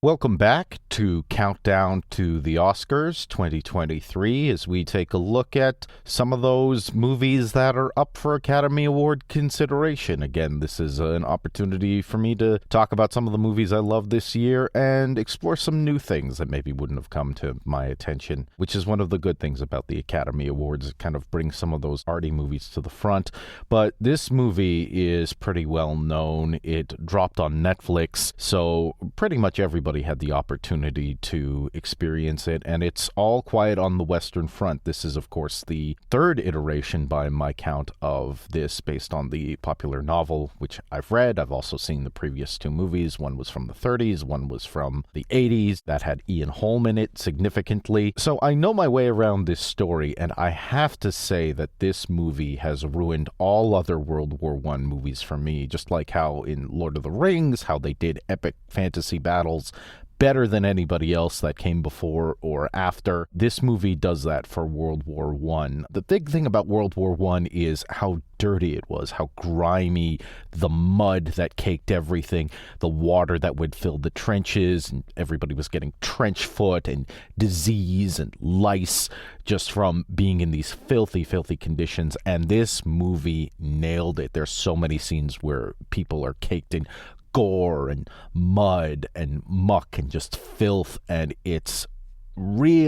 Welcome back to Countdown to the Oscars 2023 as we take a look at some of those movies that are up for Academy Award consideration. Again, this is an opportunity for me to talk about some of the movies I love this year and explore some new things that maybe wouldn't have come to my attention, which is one of the good things about the Academy Awards. It kind of brings some of those arty movies to the front. But this movie is pretty well known. It dropped on Netflix, so pretty much everybody had the opportunity to experience it, and it's All Quiet on the Western Front. This is, of course, the third iteration by my count of this, based on the popular novel, which I've read. I've also seen the previous two movies. One was from the 30s, one was from the 80s, that had Ian Holm in it significantly. So I know my way around this story, and I have to say that this movie has ruined all other World War I movies for me, just like how in Lord of the Rings, how they did epic fantasy battles better than anybody else that came before or after. This movie does that for World War I. The big thing about World War I is how dirty it was, how grimy, the mud that caked everything, the water that would fill the trenches, and everybody was getting trench foot and disease and lice just from being in these filthy, filthy conditions. And this movie nailed it. There's so many scenes where people are caked in gore and mud and muck and just filth, and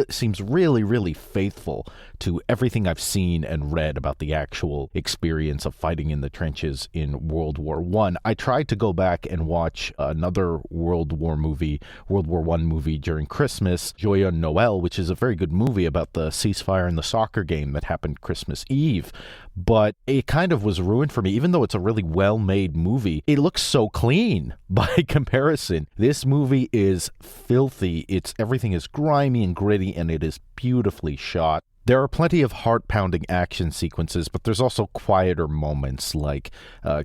seems really, really faithful to everything I've seen and read about the actual experience of fighting in the trenches in World War I tried to go back and watch another World War I movie during Christmas, Joyeux Noël, which is a very good movie about the ceasefire in the soccer game that happened Christmas Eve. But it kind of was ruined for me. Even though it's a really well-made movie, it looks so clean by comparison. This movie is filthy. Everything is grimy and gritty, and it is beautifully shot. There are plenty of heart-pounding action sequences, but there's also quieter moments, like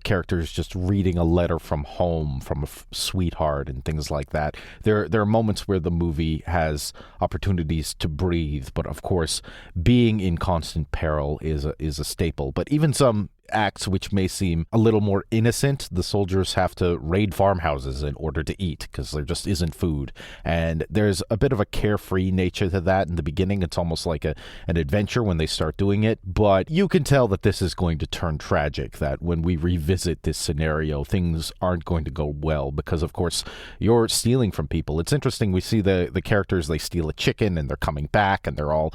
characters just reading a letter from home from a sweetheart and things like that. There are moments where the movie has opportunities to breathe, but of course, being in constant peril is a staple. But even some acts which may seem a little more innocent, the soldiers have to raid farmhouses in order to eat because there just isn't food, and there's a bit of a carefree nature to that in the beginning. It's almost like an adventure when they start doing it, but you can tell that this is going to turn tragic, that when we revisit this scenario, things aren't going to go well because, of course, you're stealing from people. It's interesting, we see the characters, they steal a chicken and they're coming back and they're all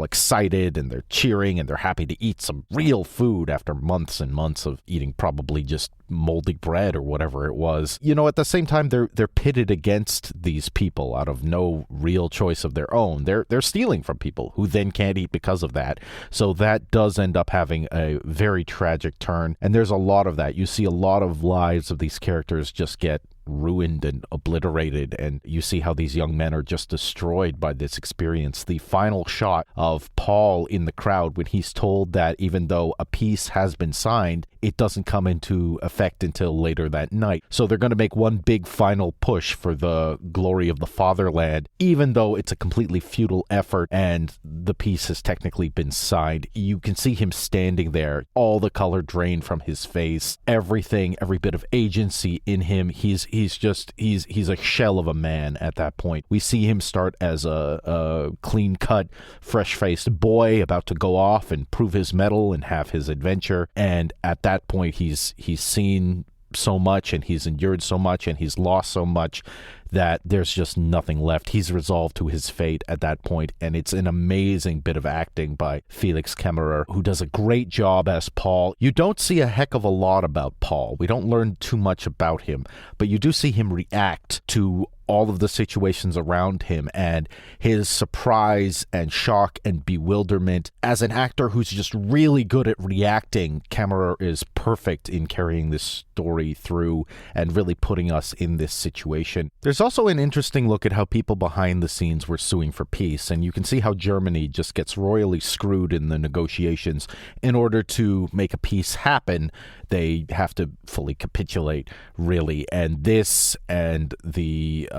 excited and they're cheering and they're happy to eat some real food after months and months of eating probably just moldy bread or whatever it was. At the same time, they're pitted against these people out of no real choice of their own. They're stealing from people who then can't eat because of that. So that does end up having a very tragic turn, and there's a lot of that. You see a lot of lives of these characters just get ruined and obliterated, and you see how these young men are just destroyed by this experience. The final shot of Paul in the crowd when he's told that even though a peace has been signed, it doesn't come into effect until later that night. So they're going to make one big final push for the glory of the fatherland, even though it's a completely futile effort and the peace has technically been signed. You can see him standing there, all the color drained from his face, everything, every bit of agency in him. He's a shell of a man at that point. We see him start as a clean-cut, fresh-faced boy about to go off and prove his mettle and have his adventure, and at that point he's seen so much and he's endured so much and he's lost so much that there's just nothing left. He's resolved to his fate at that point, and it's an amazing bit of acting by Felix Kemmerer, who does a great job as Paul. You don't see a heck of a lot about Paul. We don't learn too much about him, but you do see him react to all of the situations around him and his surprise and shock and bewilderment. As an actor who's just really good at reacting, Kemmerer is perfect in carrying this story through and really putting us in this situation. There's also an interesting look at how people behind the scenes were suing for peace, and you can see how Germany just gets royally screwed in the negotiations. In order to make a peace happen, they have to fully capitulate, really, and this and the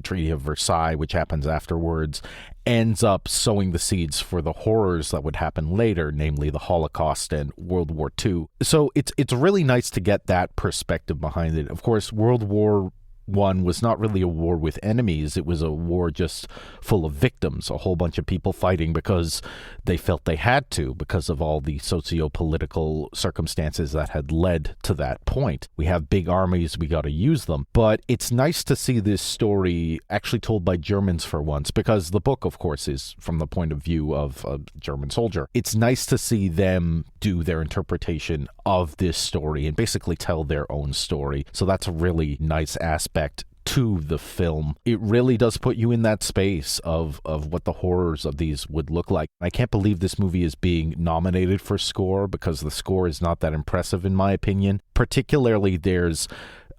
Treaty of Versailles, which happens afterwards, ends up sowing the seeds for the horrors that would happen later, namely the Holocaust and World War II. So it's really nice to get that perspective behind it. Of course, World War one was not really a war with enemies. It was a war just full of victims, a whole bunch of people fighting because they felt they had to, because of all the socio-political circumstances that had led to that point. We have big armies, we got to use them. But it's nice to see this story actually told by Germans for once, because the book, of course, is from the point of view of a German soldier. It's nice to see them do their interpretation of this story and basically tell their own story. So that's a really nice aspect to the film. It really does put you in that space of what the horrors of these would look like. I can't believe this movie is being nominated for score, because the score is not that impressive in my opinion. Particularly, there's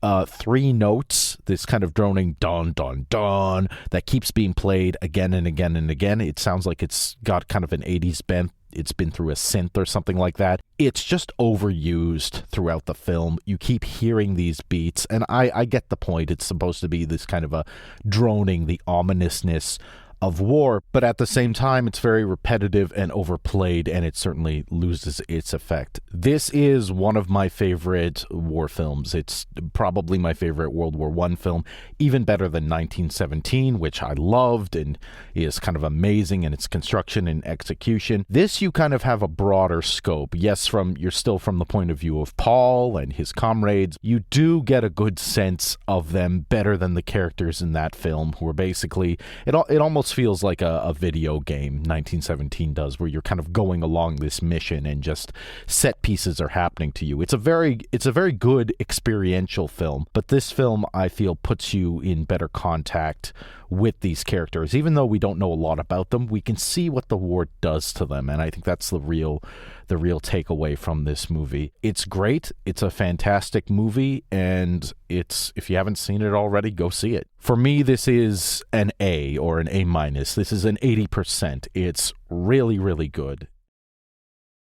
3 notes, this kind of droning dun dun dun that keeps being played again and again and again. It sounds like it's got kind of an 80s bent. It's been through a synth or something like that. It's just overused throughout the film. You keep hearing these beats, and I get the point. It's supposed to be this kind of a droning, the ominousness of war, but at the same time, it's very repetitive and overplayed, and it certainly loses its effect. This is one of my favorite war films. It's probably my favorite World War I film, even better than 1917, which I loved and is kind of amazing in its construction and execution. This, you kind of have a broader scope. Yes, you're still from the point of view of Paul and his comrades. You do get a good sense of them better than the characters in that film, who are basically, it almost feels like a video game, 1917 does, where you're kind of going along this mission and just set pieces are happening to you. It's a very good experiential film, but this film, I feel, puts you in better contact with these characters. Even though we don't know a lot about them, we can see what the war does to them, and I think that's the real takeaway from this movie. It's great. It's a fantastic movie, and if you haven't seen it already, go see it. For me, this is an A or an A-. This is an 80%. It's really, really good.